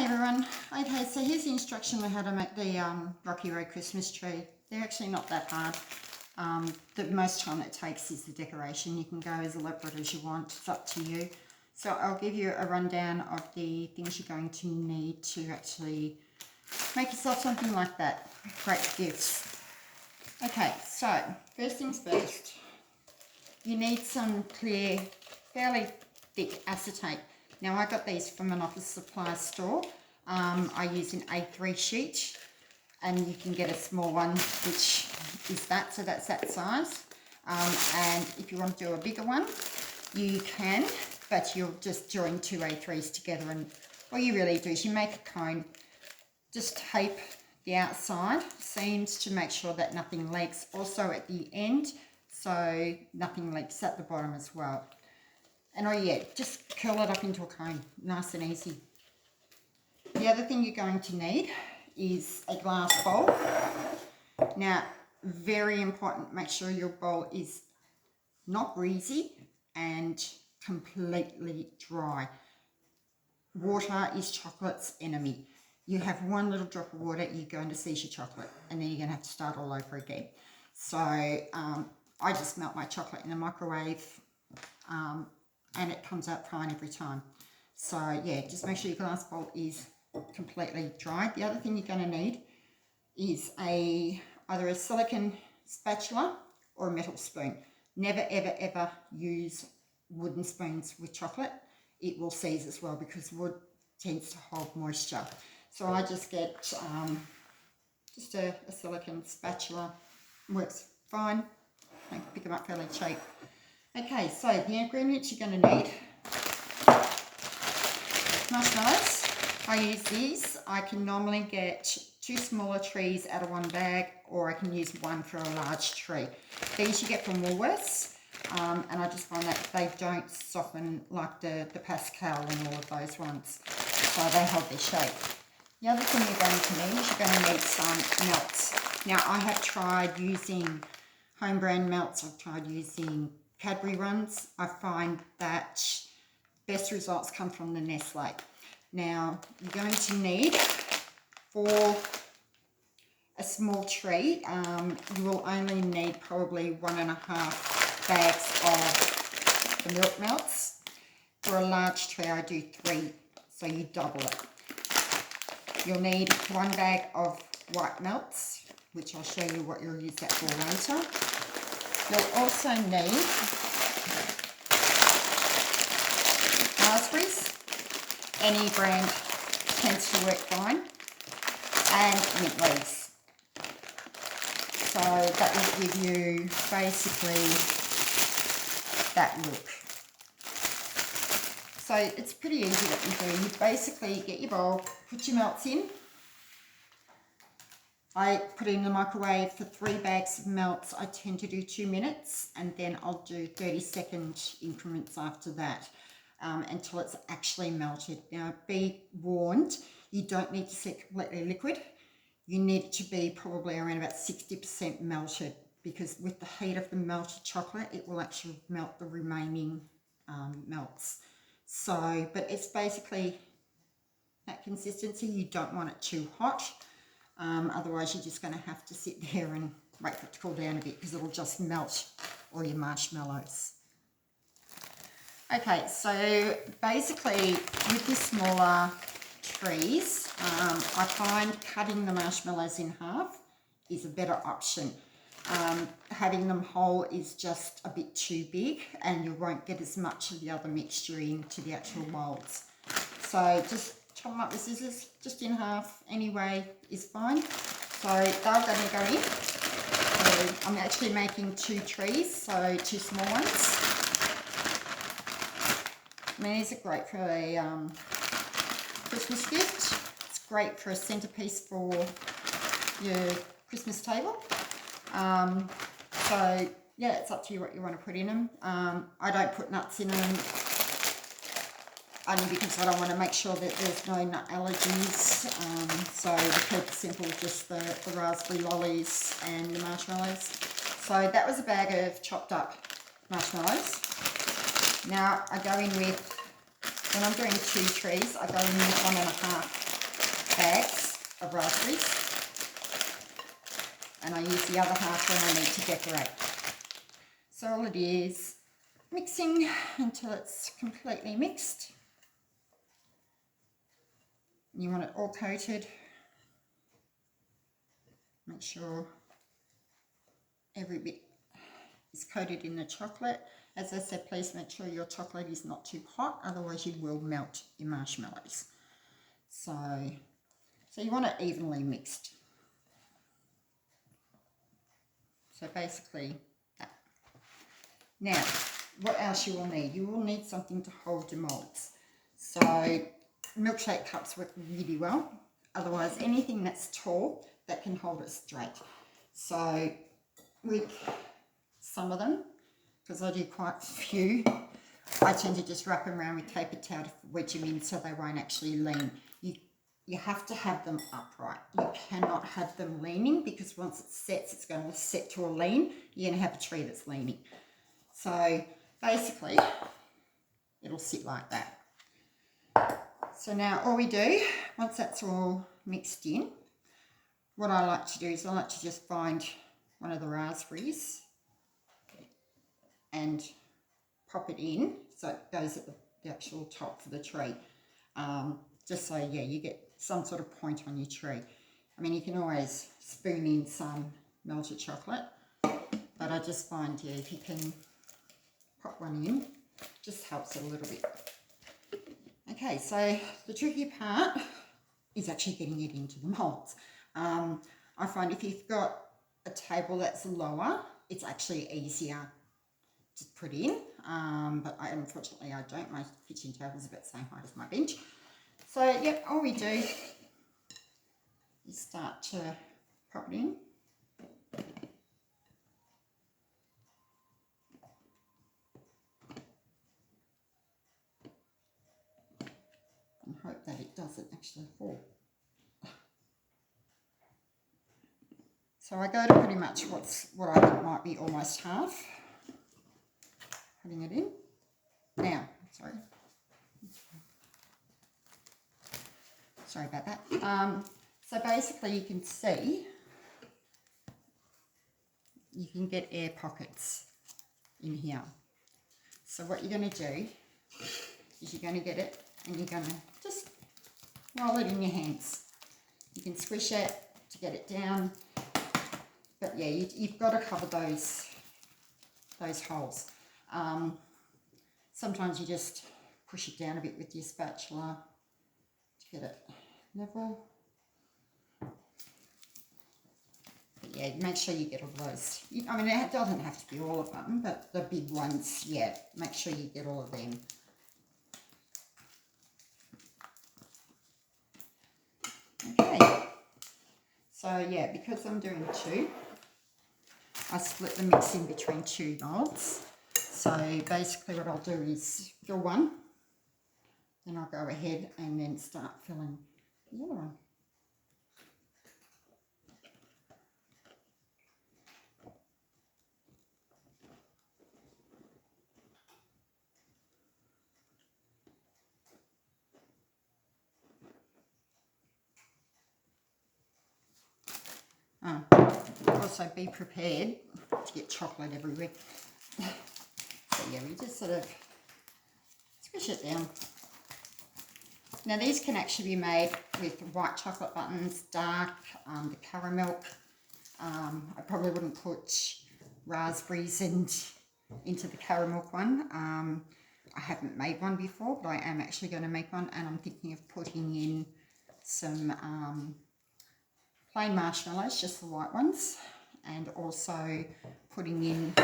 everyone. Okay, so here's the instruction on how to make the Rocky Road Christmas tree. They're actually not that hard. The most time it takes is the decoration. You can go as elaborate as you want. It's up to you. So I'll give you a rundown of the things you're going to need to actually make yourself something like that. Great gifts. Okay, so first things first. You need some clear, fairly thick acetate. Now I got these from an office supply store. I use an A3 sheet, and you can get a small one, which is that, so that's that size. And if you want to do a bigger one, you can, but you'll just join two A3s together, and what you really do is you make a cone, just tape the outside seams to make sure that nothing leaks, also at the end, so nothing leaks at the bottom as well. And oh yeah, just curl it up into a cone, nice and easy. The other thing you're going to need is a glass bowl. Now, very important, make sure your bowl is not greasy and completely dry. Water is chocolate's enemy. You have one little drop of water, you're going to seize your chocolate, and then you're going to have to start all over again. So I just melt my chocolate in the microwave, and it comes out fine every time. So yeah, just make sure your glass bowl is completely dry. The other thing you're going to need is either a silicone spatula or a metal spoon. Never ever ever use wooden spoons with chocolate. It will seize as well because wood tends to hold moisture. So I just get just a silicone spatula, works fine. I can pick them up fairly cheap. Okay, so the ingredients you're going to need: marshmallows. I use these. I can normally get 2 smaller trees out of one bag, or I can use one for a large tree. These you get from Woolworths, and I just find that they don't soften like the Pascal and all of those ones, so they hold their shape. The other thing you're going to need is you're going to need some melts. Now I have tried using home brand melts. I've tried using Cadbury ones. I find that best results come from the Nestle. Now you're going to need, for a small tree, you will only need probably 1.5 bags of the milk melts. For a large tree I do 3, so you double it. You'll need 1 bag of white melts, which I'll show you what you'll use that for later. You'll also need raspberries. Any brand tends to work fine. And mint leaves. So that will give you basically that look. So it's pretty easy what you do. You basically get your bowl, put your melts in. I put it in the microwave for 3 bags of melts. I tend to do 2 minutes, and then I'll do 30-second increments after that until it's actually melted. Now be warned, you don't need to see it completely liquid. You need it to be probably around about 60% melted, because with the heat of the melted chocolate, it will actually melt the remaining melts. So, but it's basically that consistency. You don't want it too hot. Otherwise you're just going to have to sit there and wait for it to cool down a bit, because it'll just melt all your marshmallows. Okay, so basically with the smaller trees, I find cutting the marshmallows in half is a better option. Having them whole is just a bit too big, and you won't get as much of the other mixture into the actual molds. So just chop them up with scissors, just in half anyway is fine. So they're going to go in. So I'm actually making 2 trees, so 2 small ones. I mean, these are great for a Christmas gift. It's great for a centerpiece for your Christmas table. So yeah, it's up to you what you want to put in them. I don't put nuts in them, only because I don't want to make sure that there's no nut allergies. So to keep it simple, just the raspberry lollies and the marshmallows. So that was a bag of chopped up marshmallows. Now I go in with, when I'm doing 2 trees, I go in with 1.5 bags of raspberries, and I use the other half when I need to decorate. So all it is, mixing until it's completely mixed. You want it all coated. Make sure every bit is coated in the chocolate. As I said, please make sure your chocolate is not too hot, otherwise you will melt your marshmallows. So you want it evenly mixed. So basically that. Now, what else you will need? You will need something to hold your molds. So milkshake cups work really well. Otherwise, anything that's tall that can hold it straight. So with some of them, because I do quite a few, I tend to just wrap them around with paper towel to wedge them in so they won't actually lean. You have to have them upright. You cannot have them leaning, because once it sets, it's going to set to a lean. You're going to have a tree that's leaning. So basically, it'll sit like that. So now all we do, once that's all mixed in, what I like to do is I like to just find one of the raspberries and pop it in so it goes at the actual top for the tree. Just so, yeah, you get some sort of point on your tree. I mean, you can always spoon in some melted chocolate, but I just find, yeah, if you can pop one in, just helps it a little bit. Okay, so the tricky part is actually getting it into the molds. I find if you've got a table that's lower, it's actually easier to put in, but unfortunately I don't. My kitchen table is about the same height as my bench. So yep, all we do is start to pop it in. And hope that it doesn't actually fall. So I go to pretty much what I think might be almost half. Putting it in. Now, sorry about that. So basically you can see, you can get air pockets in here. So what you're going to do is you're going to get it and you're going to just roll it in your hands. You can squish it to get it down, but yeah, you've got to cover those holes. Sometimes you just push it down a bit with your spatula to get it level. But yeah, make sure you get all those. I mean, it doesn't have to be all of them, but the big ones, yeah, make sure you get all of them. Okay, so yeah, because I'm doing two, I split the mix in between two molds. So basically what I'll do is fill one, then I'll go ahead and then start filling the other one. Also be prepared to get chocolate everywhere. So yeah, we just sort of squish it down. Now these can actually be made with white chocolate buttons, dark, the caramel. I probably wouldn't put raspberries into the caramel one. I haven't made one before, but I am actually going to make one, and I'm thinking of putting in some plain marshmallows, just the white ones, and also putting in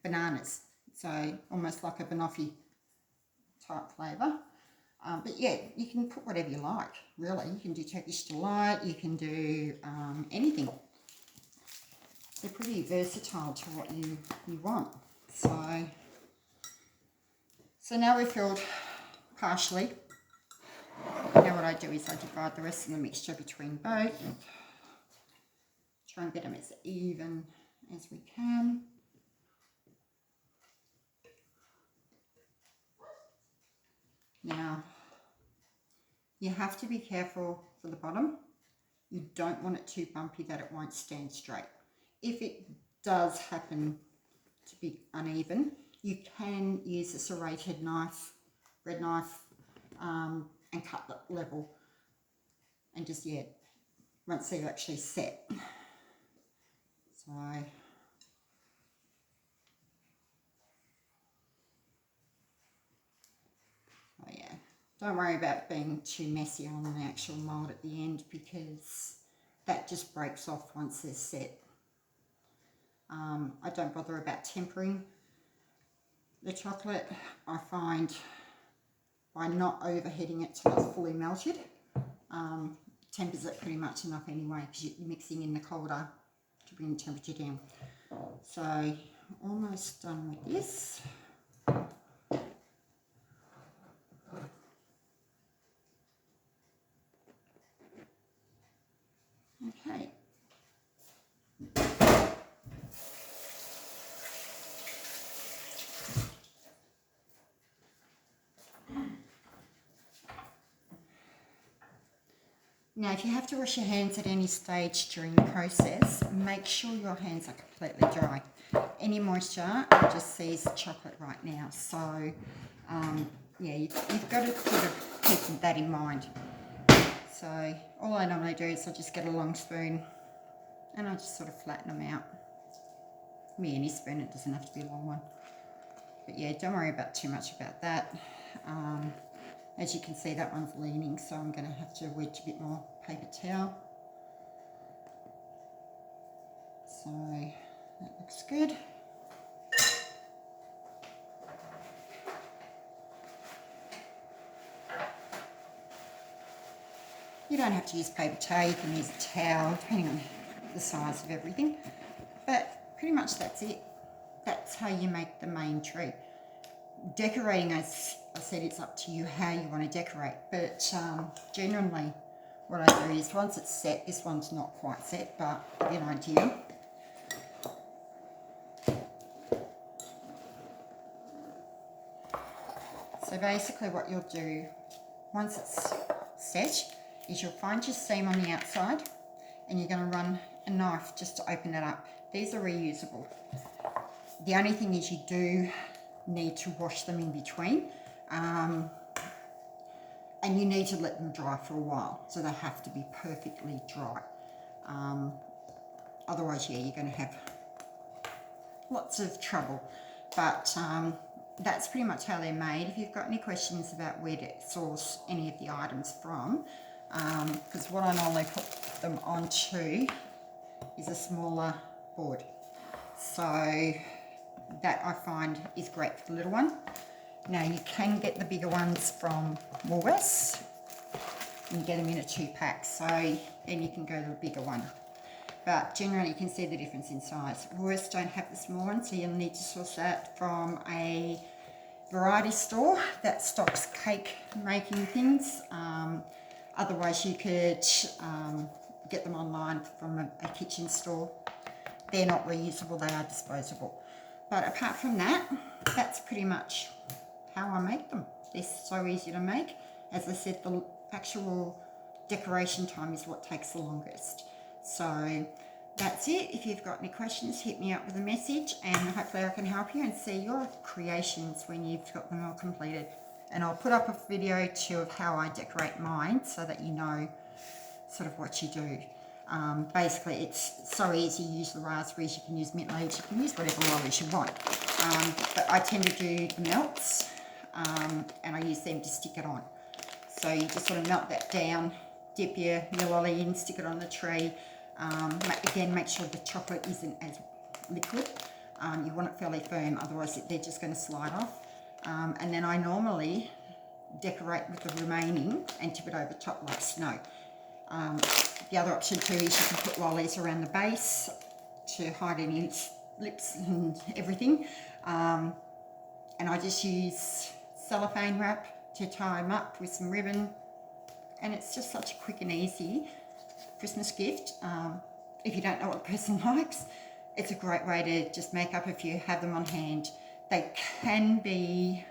bananas, so almost like a banoffee type flavour. But yeah, you can put whatever you like, really. You can do Turkish Delight, you can do anything. They're pretty versatile to what you want. So now we've filled partially. Now what I do is I divide the rest of the mixture between both. Try and get them as even as we can. Now, You have to be careful for the bottom. You don't want it too bumpy that it won't stand straight. If it does happen to be uneven, you can use a serrated knife, bread knife, and cut that level. And just, yeah, once they're actually set. So, oh yeah, don't worry about being too messy on the actual mould at the end, because that just breaks off once they're set. I don't bother about tempering the chocolate. I find by not overheating it till it's fully melted, tempers it pretty much enough anyway, because you're mixing in the colder to bring the temperature down. So almost done with this. Okay. Now, if you have to wash your hands at any stage during the process, make sure your hands are completely dry. Any moisture will just seize the chocolate right now. So, yeah, you've got to sort of keep that in mind. So, all I normally do is I just get a long spoon and I just sort of flatten them out. Me, any spoon, it doesn't have to be a long one. But yeah, don't worry about too much about that. As you can see, that one's leaning, so I'm going to have to wedge a bit more paper towel. So that looks good. You don't have to use paper towel, you can use a towel, depending on the size of everything. But pretty much that's it. That's how you make the main tree. Decorating, as I said, it's up to you how you want to decorate. But generally, what I do is once it's set, this one's not quite set, but you get an idea. So basically what you'll do, once it's set, is you'll find your seam on the outside and you're going to run a knife just to open it up. These are reusable. The only thing is you do need to wash them in between, and you need to let them dry for a while, so they have to be perfectly dry. Otherwise, yeah, you're going to have lots of trouble. But that's pretty much how they're made. If you've got any questions about where to source any of the items from, because what I normally put them onto is a smaller board. So that I find is great for the little one. Now you can get the bigger ones from Woolworths. You can get them in a 2-pack, so then you can go to a bigger one. But generally you can see the difference in size. Woolworths don't have the small one, so you'll need to source that from a variety store that stocks cake making things. Otherwise you could get them online from a kitchen store. They're not reusable, they are disposable. But apart from that, that's pretty much how I make them. They're so easy to make. As I said, the actual decoration time is what takes the longest. So that's it. If you've got any questions, hit me up with a message and hopefully I can help you and see your creations when you've got them all completed. And I'll put up a video too of how I decorate mine so that you know sort of what you do. Basically, it's so easy. You use the raspberries, you can use mint leaves, you can use whatever lollies you want. But I tend to do the melts, and I use them to stick it on. So you just sort of melt that down, dip your lolly in, stick it on the tree. Again, make sure the chocolate isn't as liquid. You want it fairly firm, otherwise they're just going to slide off. And then I normally decorate with the remaining and tip it over top like snow. The other option too is you can put lollies around the base to hide any lips and everything. And I just use cellophane wrap to tie them up with some ribbon. And it's just such a quick and easy Christmas gift. If you don't know what the person likes, it's a great way to just make up if you have them on hand. They can be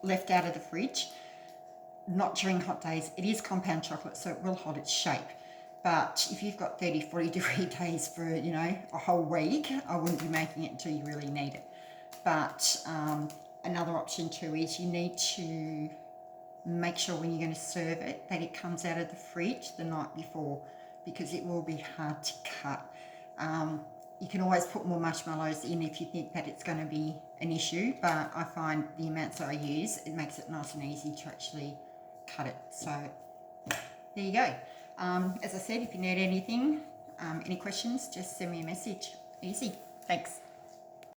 left out of the fridge. not during hot days. It is compound chocolate, so it will hold its shape. But if you've got 30, 40 degree days for, you know, a whole week, I wouldn't be making it until you really need it. But another option too is you need to make sure when you're going to serve it that it comes out of the fridge the night before, because it will be hard to cut. You can always put more marshmallows in if you think that it's going to be an issue, but I find the amounts that I use, it makes it nice and easy to actually cut it. So there you go. As I said, if you need anything, any questions, just send me a message. Easy. Thanks.